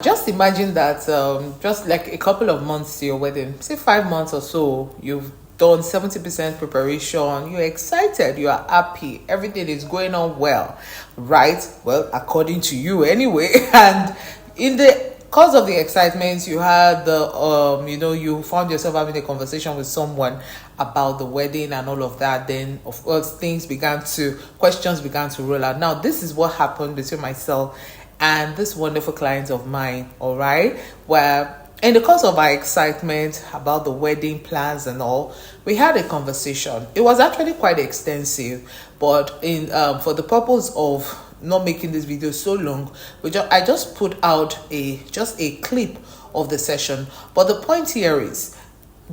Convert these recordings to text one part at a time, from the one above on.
Just imagine that just like a couple of months to your wedding, say 5 months or so, you've done 70% preparation, you're excited, you are happy, everything is going on well, right? Well, according to you anyway. And in the cause of the excitement, you had you found yourself having a conversation with someone about the wedding and all of that. Then of course questions began to roll out. Now this is what happened between myself and this wonderful client of mine, all right, where in the course of our excitement about the wedding plans and all, we had a conversation. It was actually quite extensive, but in for the purpose of not making this video so long, I just put out a clip of the session. But the point here is,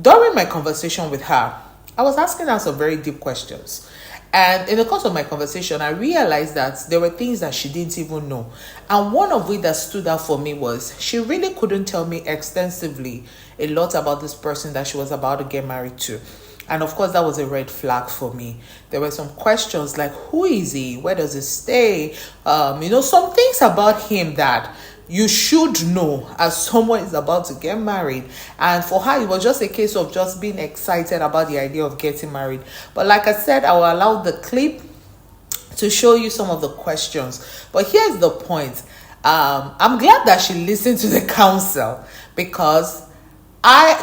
during my conversation with her, I was asking her some very deep questions. And in the course of my conversation, I realized that there were things that she didn't even know. And one of which that stood out for me was she really couldn't tell me extensively a lot about this person that she was about to get married to. And of course, that was a red flag for me. There were some questions like, who is he? Where does he stay? Some things about him that you should know as someone is about to get married. And for her, it was just a case of just being excited about the idea of getting married. But like I said, I will allow the clip to show you some of the questions. But here's the point. I'm glad that she listened to the counsel, because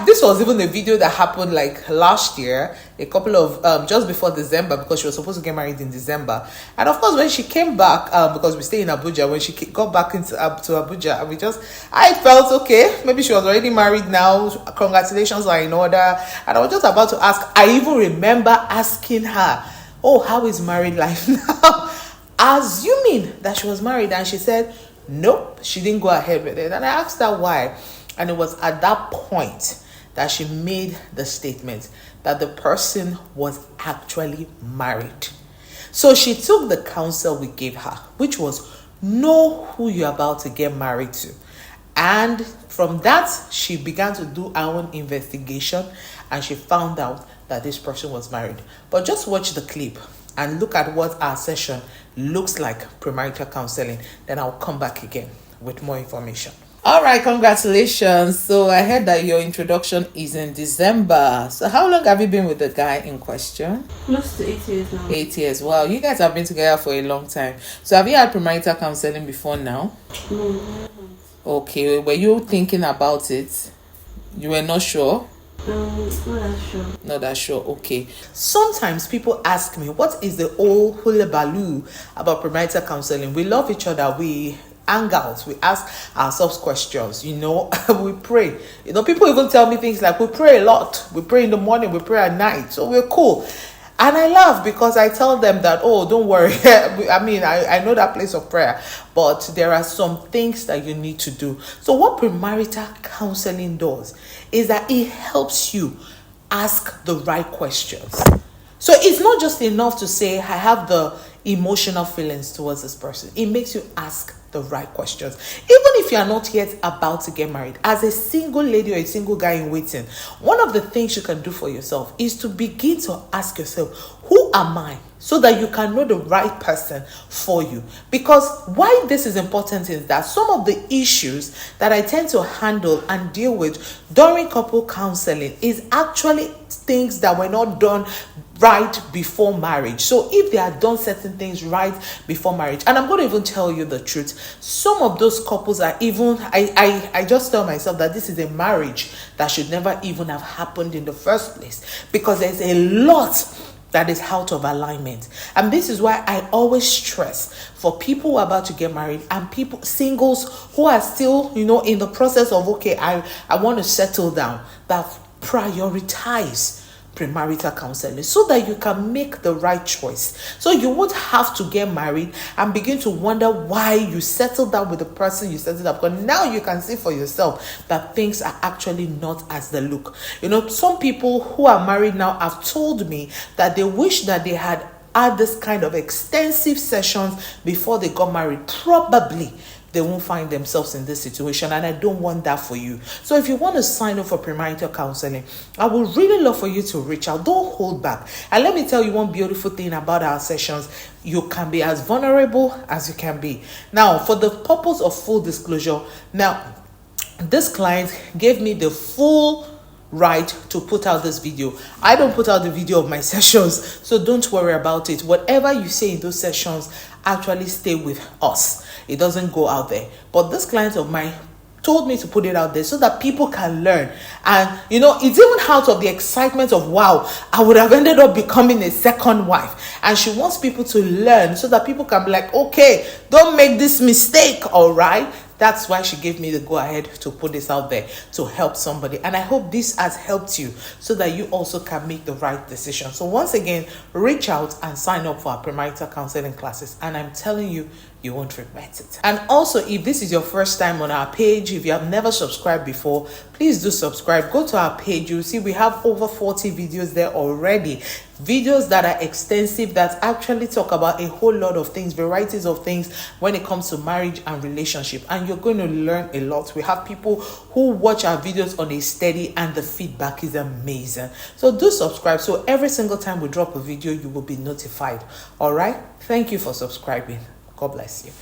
this was even a video that happened like last year, a couple of just before December, because she was supposed to get married in December. And of course, when she came back, because we stay in Abuja, when she got back to Abuja, I felt okay, maybe she was already married now, congratulations are in order. And I was just about to ask, I even remember asking her, oh, how is married life now? Assuming that she was married, and she said nope, she didn't go ahead with it. And I asked her why. And it was at that point that she made the statement that the person was actually married. So she took the counsel we gave her, which was know who you're about to get married to. And from that, she began to do her own investigation, and she found out that this person was married. But just watch the clip and look at what our session looks like, premarital counseling. Then I'll come back again with more information. All right, congratulations. So I heard that your introduction is in December. So how long have you been with the guy in question? Close to 8 years now. 8 years. Wow, you guys have been together for a long time. So have you had premarital counseling before now? No, I haven't. Okay, were you thinking about it? You were not sure? Not that sure. Not that sure. Okay. Sometimes people ask me, what is the old hullabaloo about premarital counseling? We love each other. We hang out, we ask ourselves questions, we pray. People even tell me things like, we pray a lot, we pray in the morning, we pray at night, so we're cool. And I laugh because I tell them that, oh, don't worry. I know that place of prayer, but there are some things that you need to do. So what premarital counseling does is that it helps you ask the right questions. So it's not just enough to say, I have the emotional feelings towards this person. It makes you ask the right questions. Even if you are not yet about to get married, as a single lady or a single guy in waiting, one of the things you can do for yourself is to begin to ask yourself, who am I? So that you can know the right person for you. Because why this is important is that some of the issues that I tend to handle and deal with during couple counseling is actually things that were not done right before marriage. So if they had done certain things right before marriage, and I'm going to even tell you the truth, some of those couples are even, I just tell myself that this is a marriage that should never even have happened in the first place, because there's a lot that is out of alignment. And this is why I always stress for people who are about to get married and singles who are still, in the process of, okay, I want to settle down, that prioritize premarital counseling so that you can make the right choice. So you won't have to get married and begin to wonder why you settled down with the person you settled up. Because now you can see for yourself that things are actually not as they look. Some people who are married now have told me that they wish that they had this kind of extensive sessions before they got married. Probably they won't find themselves in this situation, and I don't want that for you. So if you want to sign up for premarital counseling, I would really love for you to reach out. Don't hold back. And let me tell you one beautiful thing about our sessions: you can be as vulnerable as you can be. Now, for the purpose of full disclosure, now this client gave me the full right to put out this video. I don't put out the video of my sessions, so don't worry about it. Whatever you say in those sessions actually stay with us. It doesn't go out there. But this client of mine told me to put it out there so that people can learn. And it's even out of the excitement of, wow, I would have ended up becoming a second wife. And she wants people to learn so that people can be like, okay, don't make this mistake, all right? That's why she gave me the go-ahead to put this out there to help somebody. And I hope this has helped you so that you also can make the right decision. So once again, reach out and sign up for our premarital counseling classes. And I'm telling you, you won't regret it. And also, if this is your first time on our page, if you have never subscribed before, please do subscribe. Go to our page. You'll see we have over 40 videos there already. Videos that are extensive, that actually talk about a whole lot of things, varieties of things when it comes to marriage and relationship. And you're going to learn a lot. We have people who watch our videos on a steady, and the feedback is amazing. So do subscribe, so every single time we drop a video, you will be notified. All right? Thank you for subscribing. God bless you.